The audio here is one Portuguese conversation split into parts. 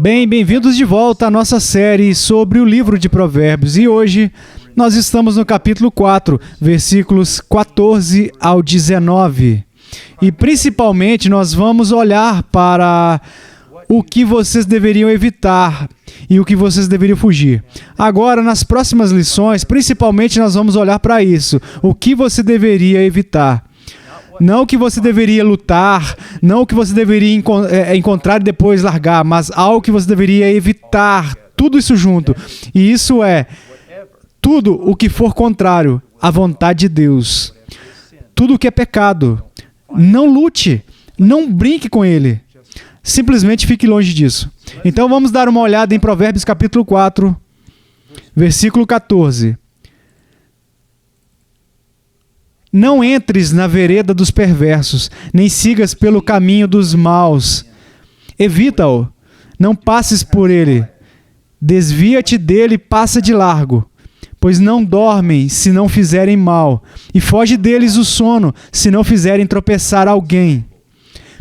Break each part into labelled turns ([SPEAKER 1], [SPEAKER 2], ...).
[SPEAKER 1] Bem-vindos de volta à nossa série sobre o livro de Provérbios. E hoje nós estamos no capítulo 4, versículos 14 ao 19. E principalmente nós vamos olhar para o que vocês deveriam evitar e o que vocês deveriam fugir. Agora, nas próximas lições, principalmente nós vamos olhar para isso. O que você deveria evitar. Não o que você deveria lutar, não o que você deveria encontrar e depois largar, mas algo que você deveria evitar, tudo isso junto. E isso é tudo o que for contrário à vontade de Deus. Tudo o que é pecado. Não lute, não brinque com ele. Simplesmente fique longe disso. Então vamos dar uma olhada em Provérbios capítulo 4, versículo 14. Não entres na vereda dos perversos, nem sigas pelo caminho dos maus. Evita-o, não passes por ele. Desvia-te dele e passa de largo, pois não dormem se não fizerem mal, e foge deles o sono se não fizerem tropeçar alguém.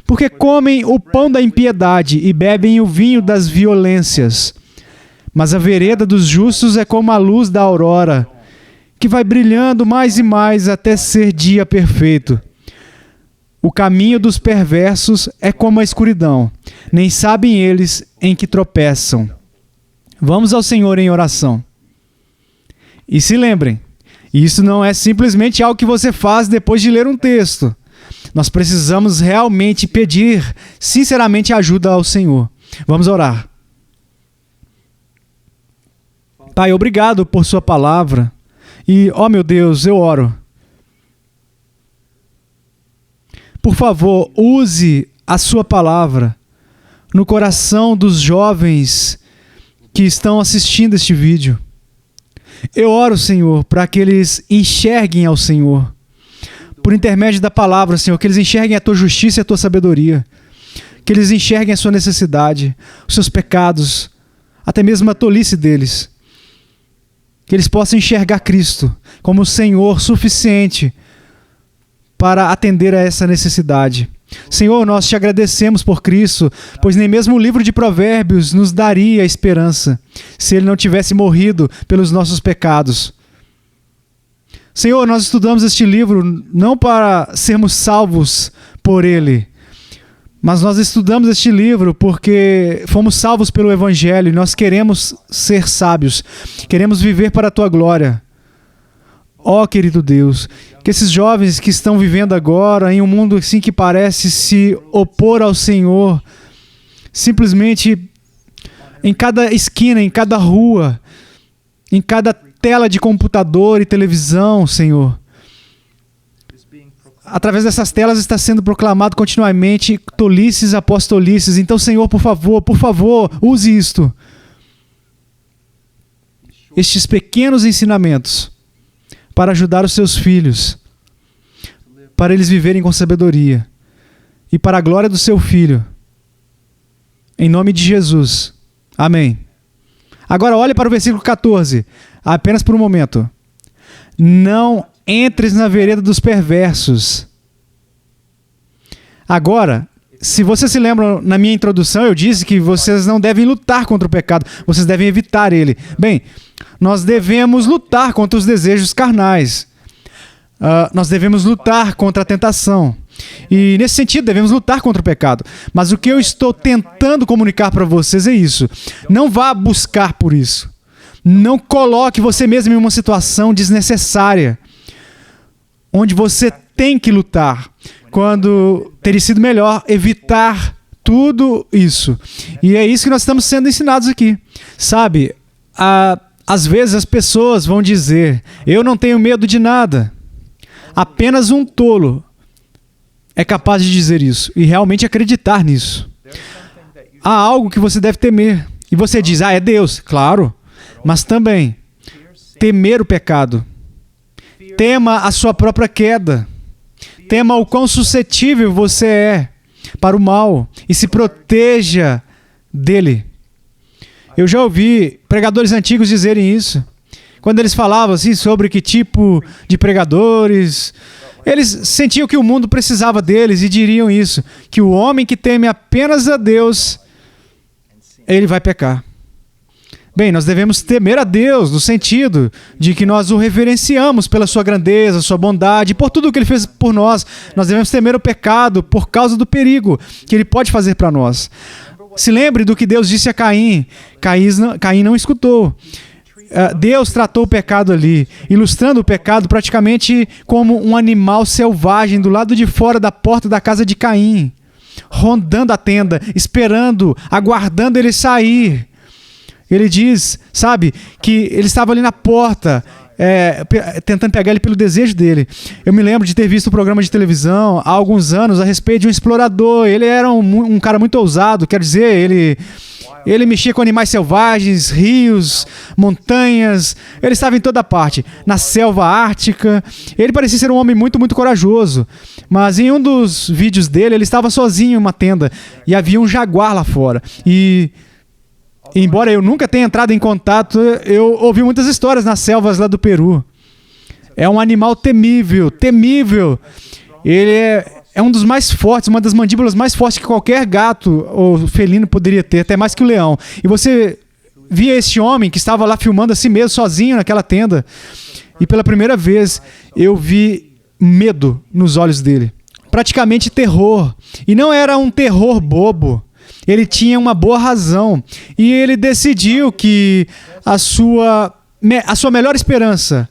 [SPEAKER 1] Porque comem o pão da impiedade e bebem o vinho das violências. Mas a vereda dos justos é como a luz da aurora, que vai brilhando mais e mais até ser dia perfeito. O caminho dos perversos é como a escuridão, nem sabem eles em que tropeçam. Vamos ao Senhor em oração. E se lembrem, isso não é simplesmente algo que você faz depois de ler um texto. Nós precisamos realmente pedir, sinceramente, ajuda ao Senhor. Vamos orar. Pai, obrigado por sua palavra. E, ó meu Deus, eu oro. Por favor, use a sua palavra no coração dos jovens que estão assistindo este vídeo. Eu oro, Senhor, para que eles enxerguem ao Senhor. Por intermédio da palavra, Senhor, que eles enxerguem a tua justiça e a tua sabedoria. Que eles enxerguem a sua necessidade, os seus pecados, até mesmo a tolice deles. Que eles possam enxergar Cristo como o Senhor suficiente para atender a essa necessidade. Senhor, nós te agradecemos por Cristo, pois nem mesmo o livro de Provérbios nos daria esperança se ele não tivesse morrido pelos nossos pecados. Senhor, nós estudamos este livro não para sermos salvos por ele, mas nós estudamos este livro porque fomos salvos pelo Evangelho e nós queremos ser sábios, queremos viver para a Tua glória. Ó, querido Deus, que esses jovens que estão vivendo agora em um mundo assim que parece se opor ao Senhor, simplesmente em cada esquina, em cada rua, em cada tela de computador e televisão, Senhor, através dessas telas está sendo proclamado continuamente tolices após tolices. Então, Senhor, por favor, use isto. Estes pequenos ensinamentos para ajudar os seus filhos, para eles viverem com sabedoria e para a glória do seu Filho. Em nome de Jesus. Amém. Agora olhe para o versículo 14, apenas por um momento. Não entres na vereda dos perversos. Agora, se vocês se lembram, na minha introdução eu disse que vocês não devem lutar contra o pecado, vocês devem evitar ele. Bem, nós devemos lutar contra os desejos carnais. Nós devemos lutar contra a tentação. E nesse sentido, devemos lutar contra o pecado. Mas o que eu estou tentando comunicar para vocês é isso. Não vá buscar por isso. Não coloque você mesmo em uma situação desnecessária, onde você tem que lutar, quando teria sido melhor evitar tudo isso. E é isso que nós estamos sendo ensinados aqui. Sabe, às vezes as pessoas vão dizer, eu não tenho medo de nada. Apenas um tolo é capaz de dizer isso e realmente acreditar nisso. Há algo que você deve temer. E você diz, é Deus. Claro, mas também temer o pecado. Tema a sua própria queda. Tema o quão suscetível você é para o mal e se proteja dele. Eu já ouvi pregadores antigos dizerem isso. Quando eles falavam assim sobre que tipo de pregadores, eles sentiam que o mundo precisava deles e diriam isso, que o homem que teme apenas a Deus ele vai pecar. Bem, nós devemos temer a Deus, no sentido de que nós o reverenciamos pela sua grandeza, sua bondade, por tudo o que ele fez por nós. Nós devemos temer o pecado por causa do perigo que ele pode fazer para nós. Se lembre do que Deus disse a Caim. Caim não escutou. Deus tratou o pecado ali, ilustrando o pecado praticamente como um animal selvagem do lado de fora da porta da casa de Caim, rondando a tenda, esperando, aguardando ele sair. Ele diz, sabe, que ele estava ali na porta, tentando pegar ele pelo desejo dele. Eu me lembro de ter visto um programa de televisão há alguns anos a respeito de um explorador. Ele era um cara muito ousado, quer dizer, ele mexia com animais selvagens, rios, montanhas. Ele estava em toda parte, na selva ártica. Ele parecia ser um homem muito, muito corajoso. Mas em um dos vídeos dele, ele estava sozinho em uma tenda e havia um jaguar lá fora. E embora eu nunca tenha entrado em contato, eu ouvi muitas histórias nas selvas lá do Peru. É um animal temível, temível. Ele é um dos mais fortes, uma das mandíbulas mais fortes que qualquer gato ou felino poderia ter, até mais que o leão. E você via esse homem que estava lá filmando a si mesmo, sozinho naquela tenda. E pela primeira vez eu vi medo nos olhos dele. Praticamente terror. E não era um terror bobo. Ele tinha uma boa razão e ele decidiu que a sua melhor esperança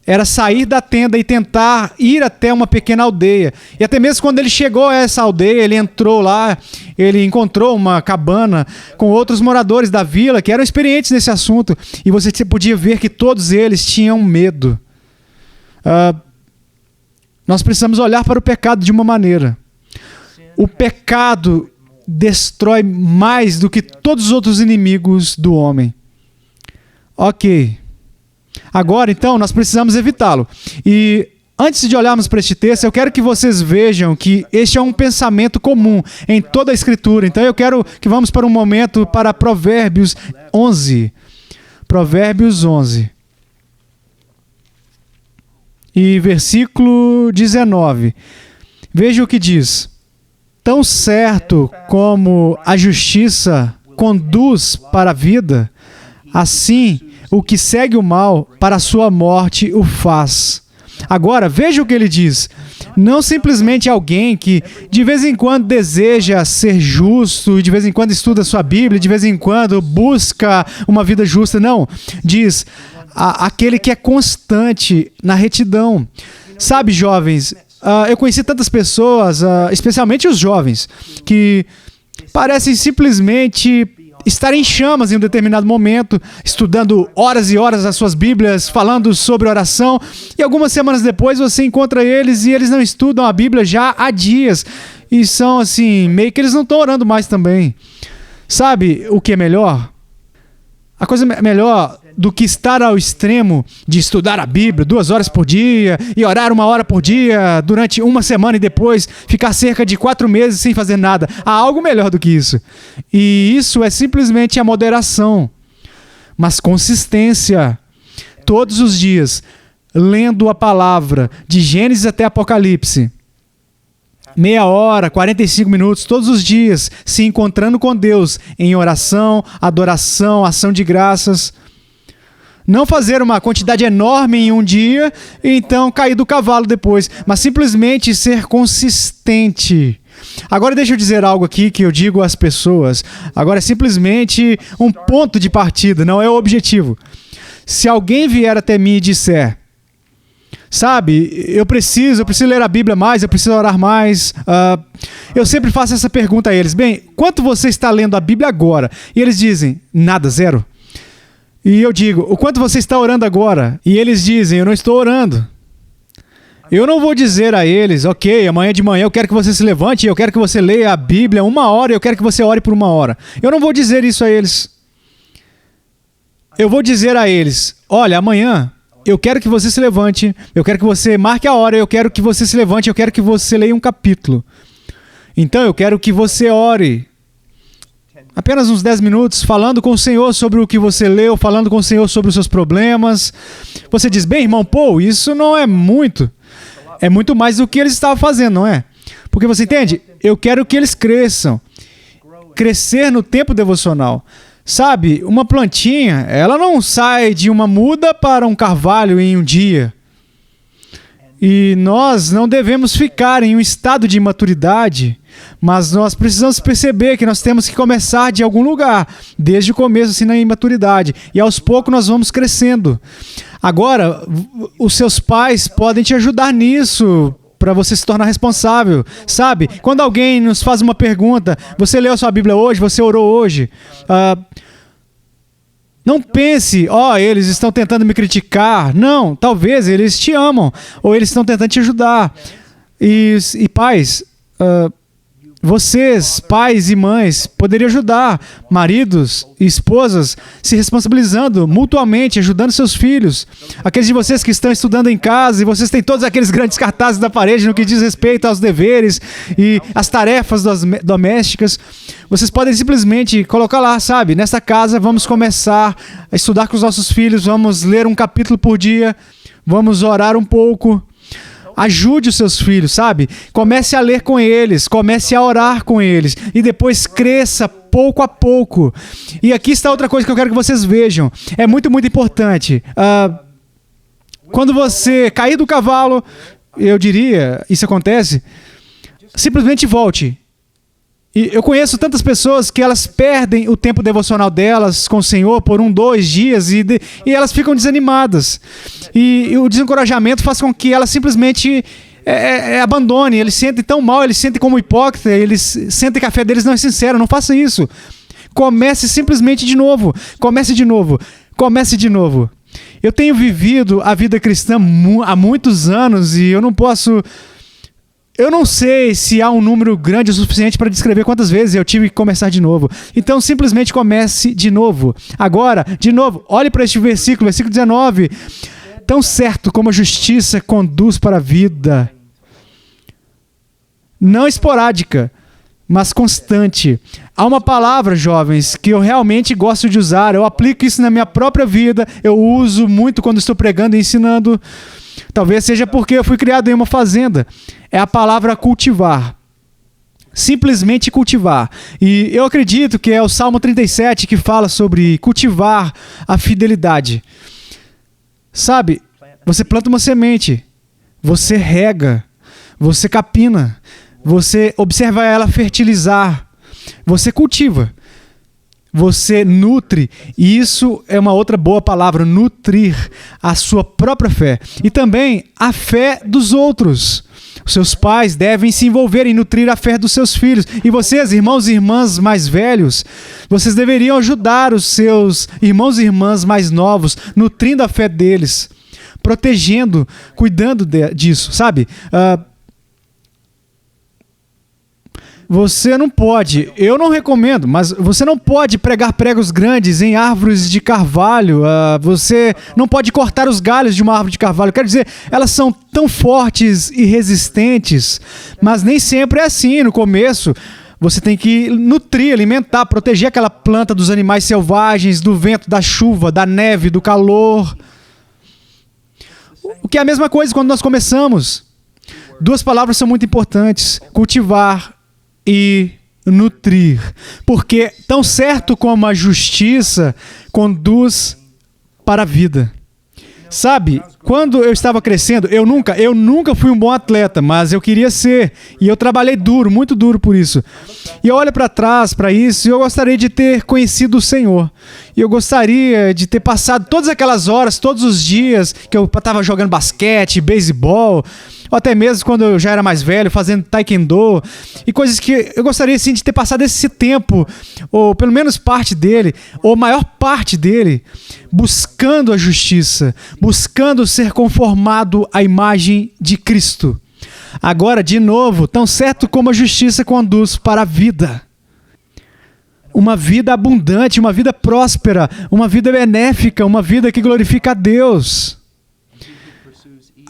[SPEAKER 1] era sair da tenda e tentar ir até uma pequena aldeia. E até mesmo quando ele chegou a essa aldeia, ele entrou lá, ele encontrou uma cabana com outros moradores da vila que eram experientes nesse assunto. E você podia ver que todos eles tinham medo. Nós precisamos olhar para o pecado de uma maneira. O pecado destrói mais do que todos os outros inimigos do homem. Ok. Agora, então, nós precisamos evitá-lo. E antes de olharmos para este texto, eu quero que vocês vejam que este é um pensamento comum em toda a Escritura. Então, eu quero que vamos para um momento para Provérbios 11. Provérbios 11. E versículo 19. Veja o que diz. Tão certo como a justiça conduz para a vida, assim o que segue o mal para a sua morte o faz. Agora, veja o que ele diz. Não simplesmente alguém que de vez em quando deseja ser justo, de vez em quando estuda sua Bíblia, de vez em quando busca uma vida justa. Não. Diz aquele que é constante na retidão. Sabe, jovens, eu conheci tantas pessoas, especialmente os jovens, que parecem simplesmente estar em chamas em um determinado momento, estudando horas e horas as suas Bíblias, falando sobre oração, e algumas semanas depois você encontra eles e eles não estudam a Bíblia já há dias, e são assim, meio que eles não estão orando mais também. Sabe o que é melhor? A coisa melhor do que estar ao extremo de estudar a Bíblia 2 horas por dia e orar 1 hora por dia durante uma semana e depois ficar cerca de 4 meses sem fazer nada. Há algo melhor do que isso. E isso é simplesmente a moderação. Mas consistência. Todos os dias, lendo a palavra de Gênesis até Apocalipse. Meia hora, 45 minutos, todos os dias, se encontrando com Deus em oração, adoração, ação de graças. Não fazer uma quantidade enorme em um dia e então cair do cavalo depois, mas simplesmente ser consistente. Agora deixa eu dizer algo aqui que eu digo às pessoas. Agora é simplesmente um ponto de partida, não é o objetivo. Se alguém vier até mim e disser, sabe, eu preciso ler a Bíblia mais, eu preciso orar mais. Eu sempre faço essa pergunta a eles. Bem, quanto você está lendo a Bíblia agora? E eles dizem, nada, 0. E eu digo, o quanto você está orando agora? E eles dizem, eu não estou orando. Eu não vou dizer a eles, ok, amanhã de manhã eu quero que você se levante, eu quero que você leia a Bíblia 1 hora, eu quero que você ore por 1 hora. Eu não vou dizer isso a eles. Eu vou dizer a eles, olha, amanhã eu quero que você se levante, eu quero que você marque a hora, eu quero que você se levante, eu quero que você leia um capítulo. Então eu quero que você ore. Apenas uns 10 minutos, falando com o Senhor sobre o que você leu, falando com o Senhor sobre os seus problemas. Você diz, bem, irmão Paul, isso não é muito. É muito mais do que eles estavam fazendo, não é? Porque você entende? Eu quero que eles cresçam. Crescer no tempo devocional. Sabe, uma plantinha, ela não sai de uma muda para um carvalho em um dia. E nós não devemos ficar em um estado de imaturidade, mas nós precisamos perceber que nós temos que começar de algum lugar, desde o começo, assim, na imaturidade. E aos poucos nós vamos crescendo. Agora, os seus pais podem te ajudar nisso, para você se tornar responsável, sabe? Quando alguém nos faz uma pergunta, você leu a sua Bíblia hoje, você orou hoje, não pense, eles estão tentando me criticar. Não, talvez eles te amam, ou eles estão tentando te ajudar. E pais, vocês, pais e mães, poderiam ajudar maridos e esposas se responsabilizando mutuamente, ajudando seus filhos. Aqueles de vocês que estão estudando em casa e vocês têm todos aqueles grandes cartazes da parede no que diz respeito aos deveres e às tarefas domésticas, vocês podem simplesmente colocar lá, sabe? Nessa casa vamos começar a estudar com os nossos filhos, vamos ler um capítulo por dia, vamos orar um pouco. Ajude os seus filhos, sabe? Comece a ler com eles, comece a orar com eles e depois cresça pouco a pouco. E aqui está outra coisa que eu quero que vocês vejam. É muito, muito importante. Quando você cair do cavalo, eu diria, isso acontece, simplesmente volte. E eu conheço tantas pessoas que elas perdem o tempo devocional delas com o Senhor por 1, 2 dias e elas ficam desanimadas. E o desencorajamento faz com que elas simplesmente abandonem. Eles sentem tão mal, eles sentem como hipócrita, eles sentem que a fé deles não é sincera. Não faça isso. Comece simplesmente de novo. Comece de novo. Comece de novo. Eu tenho vivido a vida cristã há muitos anos e eu não sei se há um número grande o suficiente para descrever quantas vezes eu tive que começar de novo. Então, simplesmente comece de novo. Agora, de novo, olhe para este versículo 19. Tão certo como a justiça conduz para a vida. Não esporádica, mas constante. Há uma palavra, jovens, que eu realmente gosto de usar. Eu aplico isso na minha própria vida. Eu uso muito quando estou pregando e ensinando. Talvez seja porque eu fui criado em uma fazenda. É a palavra cultivar. Simplesmente cultivar. E eu acredito que é o Salmo 37 que fala sobre cultivar a fidelidade. Sabe, você planta uma semente, você rega, você capina, você observa ela fertilizar, você cultiva. Você nutre, e isso é uma outra boa palavra, nutrir a sua própria fé. E também a fé dos outros. Os seus pais devem se envolver em nutrir a fé dos seus filhos. E vocês, irmãos e irmãs mais velhos, vocês deveriam ajudar os seus irmãos e irmãs mais novos, nutrindo a fé deles, protegendo, cuidando disso, sabe? Você não pode, eu não recomendo, mas você não pode pregar pregos grandes em árvores de carvalho. Você não pode cortar os galhos de uma árvore de carvalho. Quero dizer, elas são tão fortes e resistentes, mas nem sempre é assim. No começo, você tem que nutrir, alimentar, proteger aquela planta dos animais selvagens, do vento, da chuva, da neve, do calor. O que é a mesma coisa quando nós começamos. 2 palavras são muito importantes: cultivar e nutrir, porque tão certo como a justiça conduz para a vida. Sabe, quando eu estava crescendo, eu nunca fui um bom atleta, mas eu queria ser, e eu trabalhei duro, muito duro por isso. E eu olho para trás para isso e eu gostaria de ter conhecido o Senhor. E eu gostaria de ter passado todas aquelas horas, todos os dias que eu estava jogando basquete, beisebol, ou até mesmo quando eu já era mais velho, fazendo taekwondo, e coisas que eu gostaria sim de ter passado esse tempo, ou pelo menos parte dele, ou maior parte dele, buscando a justiça, buscando ser conformado à imagem de Cristo. Agora, de novo, tão certo como a justiça conduz para a vida. Uma vida abundante, uma vida próspera, uma vida benéfica, uma vida que glorifica a Deus.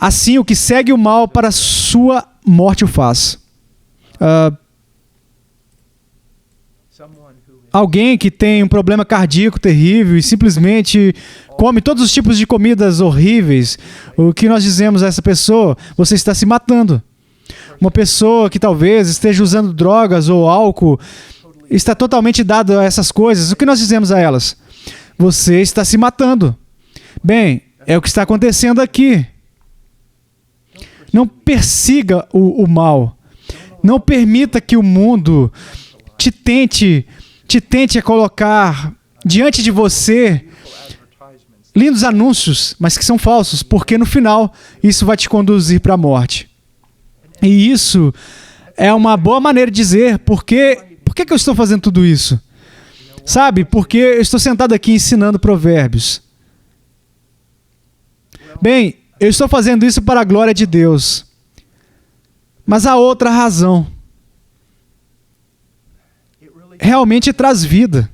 [SPEAKER 1] Assim, o que segue o mal para a sua morte o faz. Alguém que tem um problema cardíaco terrível e simplesmente come todos os tipos de comidas horríveis, o que nós dizemos a essa pessoa? Você está se matando. Uma pessoa que talvez esteja usando drogas ou álcool está totalmente dado a essas coisas, o que nós dizemos a elas? Você está se matando. Bem, é o que está acontecendo aqui. Não persiga o mal. Não permita que o mundo te tente a colocar diante de você lindos anúncios, mas que são falsos, porque no final isso vai te conduzir para a morte. E isso é uma boa maneira de dizer por que eu estou fazendo tudo isso. Sabe, porque eu estou sentado aqui ensinando provérbios. Bem, eu estou fazendo isso para a glória de Deus. Mas há outra razão. Realmente traz vida.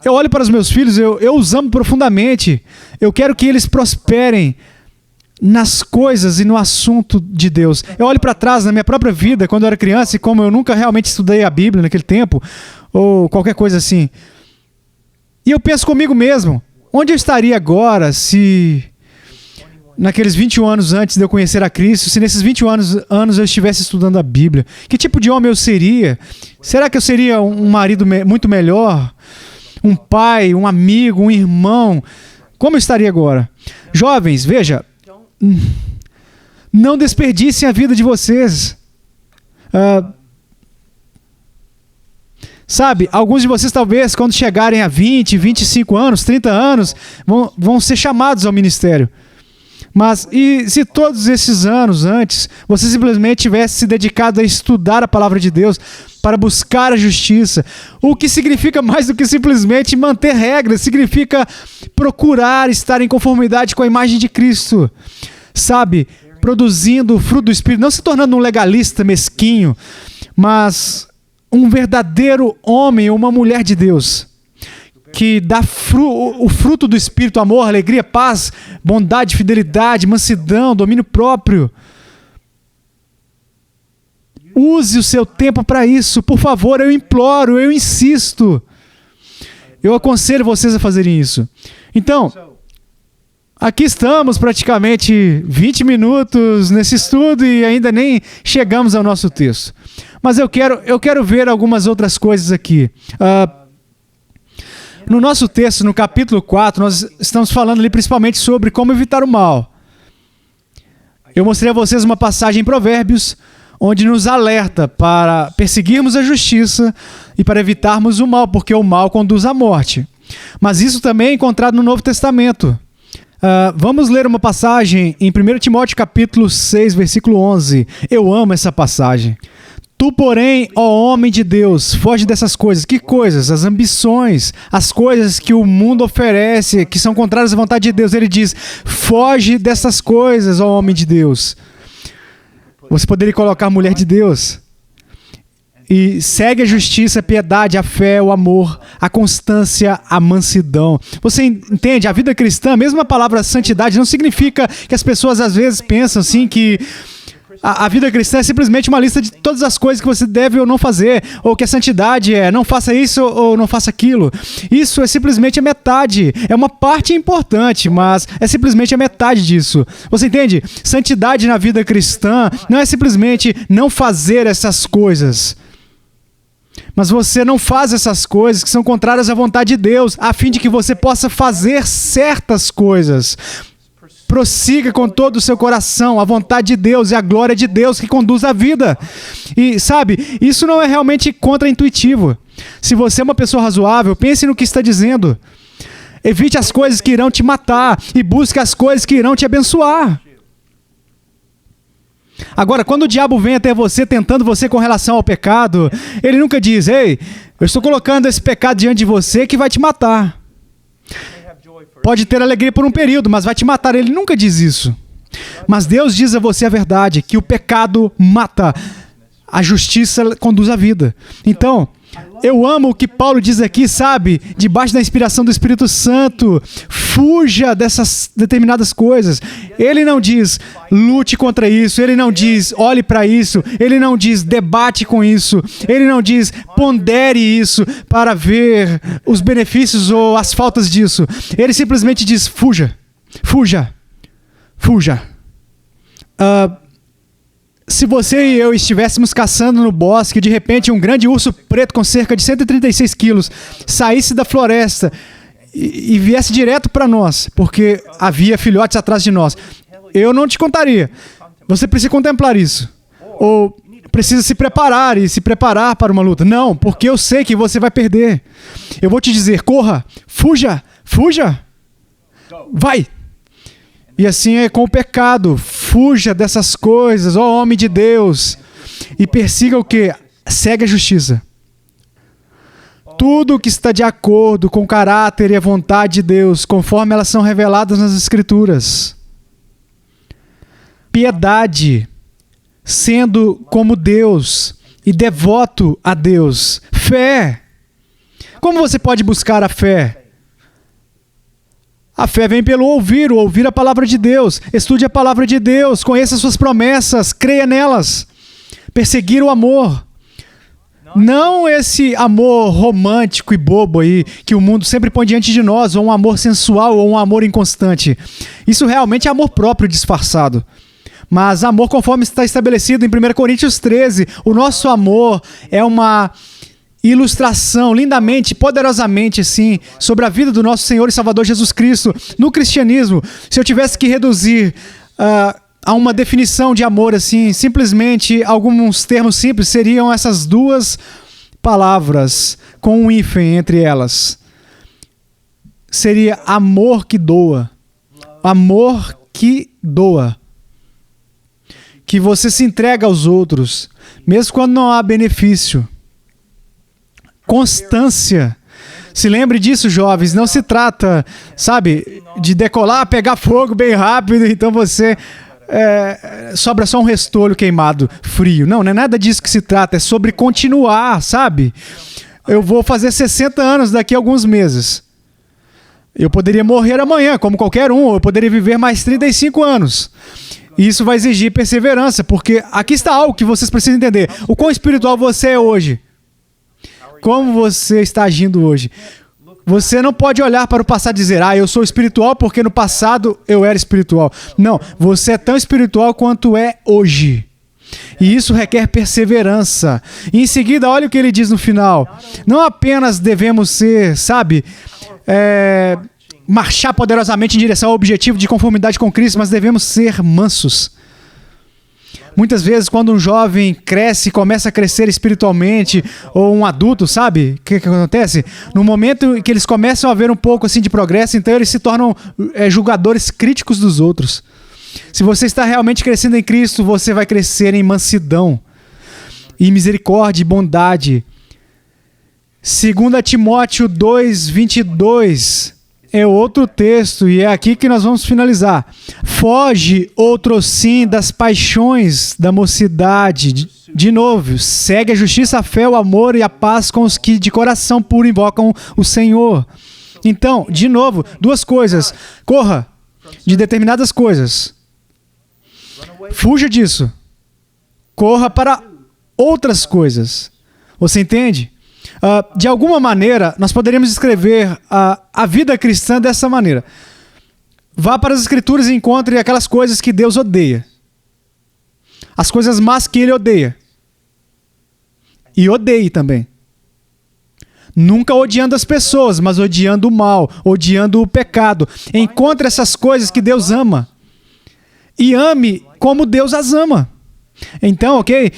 [SPEAKER 1] Eu olho para os meus filhos, eu os amo profundamente. Eu quero que eles prosperem nas coisas e no assunto de Deus. Eu olho para trás na minha própria vida, quando eu era criança, e como eu nunca realmente estudei a Bíblia naquele tempo, ou qualquer coisa assim. E eu penso comigo mesmo, onde eu estaria agora se, naqueles 21 anos antes de eu conhecer a Cristo, se nesses 21 anos eu estivesse estudando a Bíblia? Que tipo de homem eu seria? Será que eu seria um marido muito melhor? Um pai, um amigo, um irmão? Como eu estaria agora? Jovens, veja, não desperdicem a vida de vocês. Sabe, alguns de vocês talvez quando chegarem a 20, 25 anos, 30 anos, vão ser chamados ao ministério. Mas e se todos esses anos antes, você simplesmente tivesse se dedicado a estudar a palavra de Deus para buscar a justiça, o que significa mais do que simplesmente manter regras, significa procurar estar em conformidade com a imagem de Cristo, sabe, produzindo o fruto do Espírito, não se tornando um legalista mesquinho, mas um verdadeiro homem ou uma mulher de Deus, que dá o fruto do Espírito, amor, alegria, paz, bondade, fidelidade, mansidão, domínio próprio. Use o seu tempo para isso, por favor, eu imploro, eu insisto. Eu aconselho vocês a fazerem isso. Então, aqui estamos praticamente 20 minutos nesse estudo e ainda nem chegamos ao nosso texto. Mas eu quero ver algumas outras coisas aqui. No nosso texto, no capítulo 4, nós estamos falando ali principalmente sobre como evitar o mal. Eu mostrei a vocês uma passagem em Provérbios, onde nos alerta para perseguirmos a justiça e para evitarmos o mal, porque o mal conduz à morte. Mas isso também é encontrado no Novo Testamento. Vamos ler uma passagem em 1 Timóteo capítulo 6, versículo 11. Eu amo essa passagem. Tu, porém, ó homem de Deus, foge dessas coisas. Que coisas? As ambições, as coisas que o mundo oferece, que são contrárias à vontade de Deus. Ele diz, foge dessas coisas, ó homem de Deus. Você poderia colocar mulher de Deus. E segue a justiça, a piedade, a fé, o amor, a constância, a mansidão. Você entende? A vida cristã, mesmo a palavra santidade, não significa que as pessoas às vezes pensam assim que a vida cristã é simplesmente uma lista de todas as coisas que você deve ou não fazer, ou que a santidade é não faça isso ou não faça aquilo. Isso é simplesmente a metade, é uma parte importante, mas é simplesmente a metade disso. Você entende? Santidade na vida cristã não é simplesmente não fazer essas coisas, mas você não faz essas coisas que são contrárias à vontade de Deus, a fim de que você possa fazer certas coisas. Prossiga com todo o seu coração a vontade de Deus e a glória de Deus que conduz a vida. E sabe, isso não é realmente contraintuitivo. Se você é uma pessoa razoável, pense no que está dizendo. Evite as coisas que irão te matar e busque as coisas que irão te abençoar. Agora, quando o diabo vem até você, tentando você com relação ao pecado, ele nunca diz, ei, eu estou colocando esse pecado diante de você que vai te matar. Pode ter alegria por um período, mas vai te matar. Ele nunca diz isso. Mas Deus diz a você a verdade, que o pecado mata, a justiça conduz à vida. Então, eu amo o que Paulo diz aqui, sabe? Debaixo da inspiração do Espírito Santo, fuja dessas determinadas coisas. Ele não diz, lute contra isso. Ele não diz, olhe para isso. Ele não diz, debate com isso. Ele não diz, pondere isso para ver os benefícios ou as faltas disso. Ele simplesmente diz, fuja, fuja, fuja. Se você e eu estivéssemos caçando no bosque, de repente um grande urso preto com cerca de 136 quilos saísse da floresta e viesse direto para nós, porque havia filhotes atrás de nós, eu não te contaria. Você precisa contemplar isso. Ou precisa se preparar e se preparar para uma luta. Não, porque eu sei que você vai perder. Eu vou te dizer, corra, fuja, fuja, vai. E assim é com o pecado. Fuja dessas coisas, ó homem de Deus. E persiga o quê? Segue a justiça. Tudo que está de acordo com o caráter e a vontade de Deus, conforme elas são reveladas nas Escrituras. Piedade, sendo como Deus e devoto a Deus. Fé. Como você pode buscar a fé? A fé vem pelo ouvir a palavra de Deus. Estude a palavra de Deus, conheça as suas promessas, creia nelas. Perseguir o amor. Não esse amor romântico e bobo aí, que o mundo sempre põe diante de nós, ou um amor sensual, ou um amor inconstante. Isso realmente é amor próprio disfarçado. Mas amor conforme está estabelecido em 1 Coríntios 13. O nosso amor é uma ilustração, lindamente, poderosamente, assim, sobre a vida do nosso Senhor e Salvador Jesus Cristo. No cristianismo, se eu tivesse que reduzir a uma definição de amor, assim, simplesmente, alguns termos simples, seriam essas duas palavras, com um hífen entre elas. Seria amor que doa. Amor que doa. Que você se entrega aos outros, mesmo quando não há benefício. Constância. Se lembre disso, jovens. Não se trata, sabe, de decolar, pegar fogo bem rápido, então você sobra só um restolho queimado, frio. Não é nada disso que se trata. É sobre continuar, sabe? Eu vou fazer 60 anos daqui a alguns meses. Eu poderia morrer amanhã, como qualquer um. Ou eu poderia viver mais 35 anos. E isso vai exigir perseverança, porque aqui está algo que vocês precisam entender. O quão espiritual você é hoje. Como você está agindo hoje? Você não pode olhar para o passado e dizer, eu sou espiritual porque no passado eu era espiritual. Não, você é tão espiritual quanto é hoje. E isso requer perseverança. E em seguida, olha o que ele diz no final. Não apenas devemos ser, sabe, marchar poderosamente em direção ao objetivo de conformidade com Cristo, mas devemos ser mansos. Muitas vezes, quando um jovem cresce, começa a crescer espiritualmente, ou um adulto, sabe? O que acontece? No momento em que eles começam a ver um pouco assim de progresso, então eles se tornam julgadores críticos dos outros. Se você está realmente crescendo em Cristo, você vai crescer em mansidão, em misericórdia e bondade. 2 Timóteo 2:22 é outro texto, e é aqui que nós vamos finalizar. Foge, outrossim, das paixões da mocidade. De novo, segue a justiça, a fé, o amor e a paz com os que de coração puro invocam o Senhor. Então, de novo, duas coisas. Corra de determinadas coisas. Fuja disso. Corra para outras coisas. Você entende? De alguma maneira, nós poderíamos descrever a vida cristã dessa maneira. Vá para as Escrituras e encontre aquelas coisas que Deus odeia. As coisas más que Ele odeia. E odeie também. Nunca odiando as pessoas, mas odiando o mal, odiando o pecado. Encontre essas coisas que Deus ama. E ame como Deus as ama. Então, ok?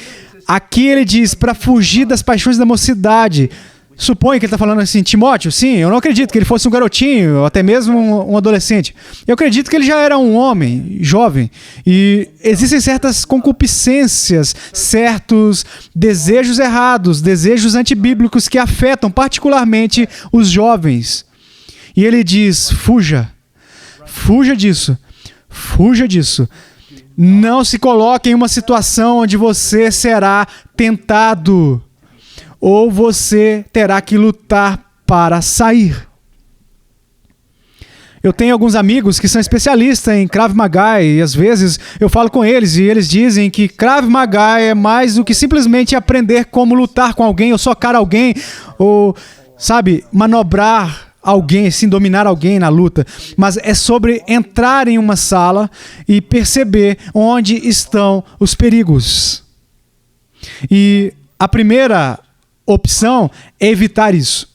[SPEAKER 1] Aqui ele diz para fugir das paixões da mocidade. Suponho que ele está falando assim, Timóteo, sim, eu não acredito que ele fosse um garotinho, ou até mesmo um adolescente. Eu acredito que ele já era um homem, jovem. E existem certas concupiscências, certos desejos errados, desejos antibíblicos que afetam particularmente os jovens. E ele diz, fuja. Fuja disso. Fuja disso. Não se coloque em uma situação onde você será tentado ou você terá que lutar para sair. Eu tenho alguns amigos que são especialistas em Krav Maga e às vezes eu falo com eles e eles dizem que Krav Maga é mais do que simplesmente aprender como lutar com alguém ou socar alguém ou, sabe, manobrar alguém, assim, dominar alguém na luta, mas é sobre entrar em uma sala e perceber onde estão os perigos. E a primeira opção é evitar isso.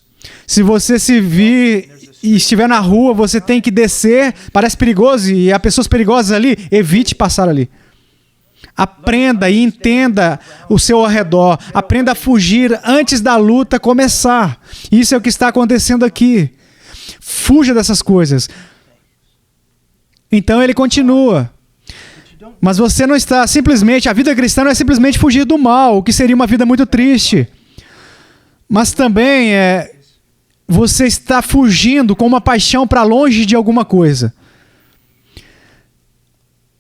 [SPEAKER 1] Se você se vir e estiver na rua, você tem que descer, parece perigoso e há pessoas perigosas ali, evite passar ali. Aprenda e entenda o seu ao redor. Aprenda a fugir antes da luta começar. Isso é o que está acontecendo aqui. Fuja dessas coisas. Então ele continua. Mas você não está simplesmente... A vida cristã não é simplesmente fugir do mal, o que seria uma vida muito triste. Mas também você está fugindo com uma paixão para longe de alguma coisa.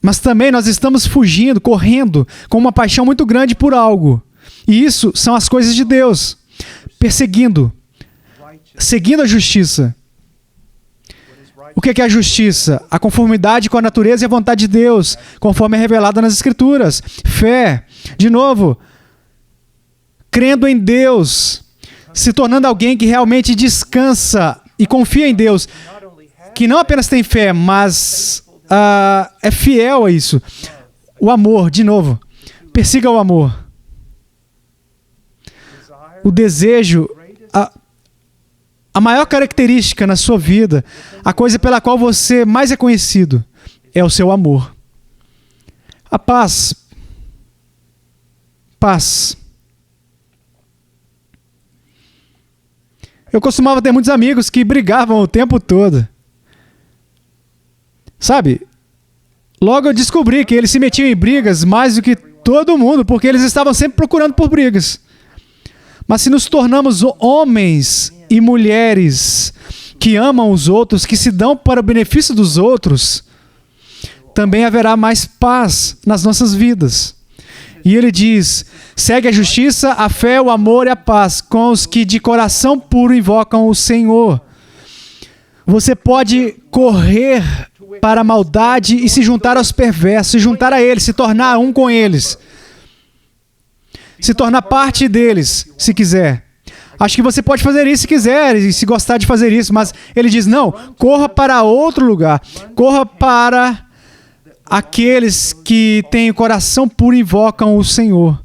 [SPEAKER 1] Mas também nós estamos fugindo, correndo, com uma paixão muito grande por algo. E isso são as coisas de Deus. Perseguindo. Seguindo a justiça. O que é a justiça? A conformidade com a natureza e a vontade de Deus, conforme é revelada nas Escrituras. Fé. De novo. Crendo em Deus. Se tornando alguém que realmente descansa e confia em Deus. Que não apenas tem fé, mas... é fiel a isso. O amor, de novo. Persiga o amor. O desejo, a maior característica na sua vida, a coisa pela qual você mais é conhecido, é o seu amor. A paz. Paz. Eu costumava ter muitos amigos que brigavam o tempo todo. Sabe, logo eu descobri que eles se metiam em brigas mais do que todo mundo, porque eles estavam sempre procurando por brigas. Mas se nos tornamos homens e mulheres que amam os outros, que se dão para o benefício dos outros, também haverá mais paz nas nossas vidas. E ele diz, segue a justiça, a fé, o amor e a paz com os que de coração puro invocam o Senhor. Você pode correr para a maldade e se juntar aos perversos, se juntar a eles, se tornar um com eles. Se tornar parte deles, se quiser. Acho que você pode fazer isso se quiser, e se gostar de fazer isso, mas ele diz, não, corra para outro lugar. Corra para aqueles que têm o coração puro e invocam o Senhor.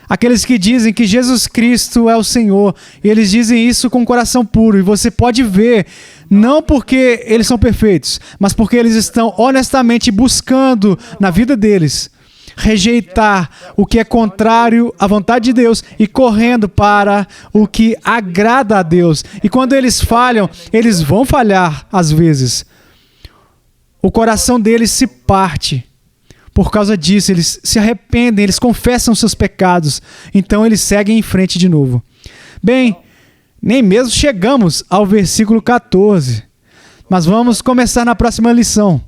[SPEAKER 1] Aqueles que dizem que Jesus Cristo é o Senhor, e eles dizem isso com o coração puro, e você pode ver, não porque eles são perfeitos, mas porque eles estão honestamente buscando na vida deles rejeitar o que é contrário à vontade de Deus e correndo para o que agrada a Deus. E quando eles falham, eles vão falhar às vezes. O coração deles se parte. Por causa disso, eles se arrependem, eles confessam seus pecados. Então, eles seguem em frente de novo. Bem, nem mesmo chegamos ao versículo 14. Mas vamos começar na próxima lição.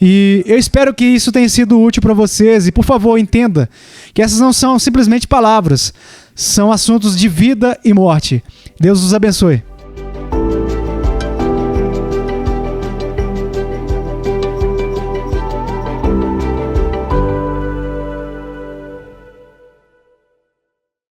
[SPEAKER 1] E eu espero que isso tenha sido útil para vocês. E, por favor, entenda que essas não são simplesmente palavras. São assuntos de vida e morte. Deus os abençoe.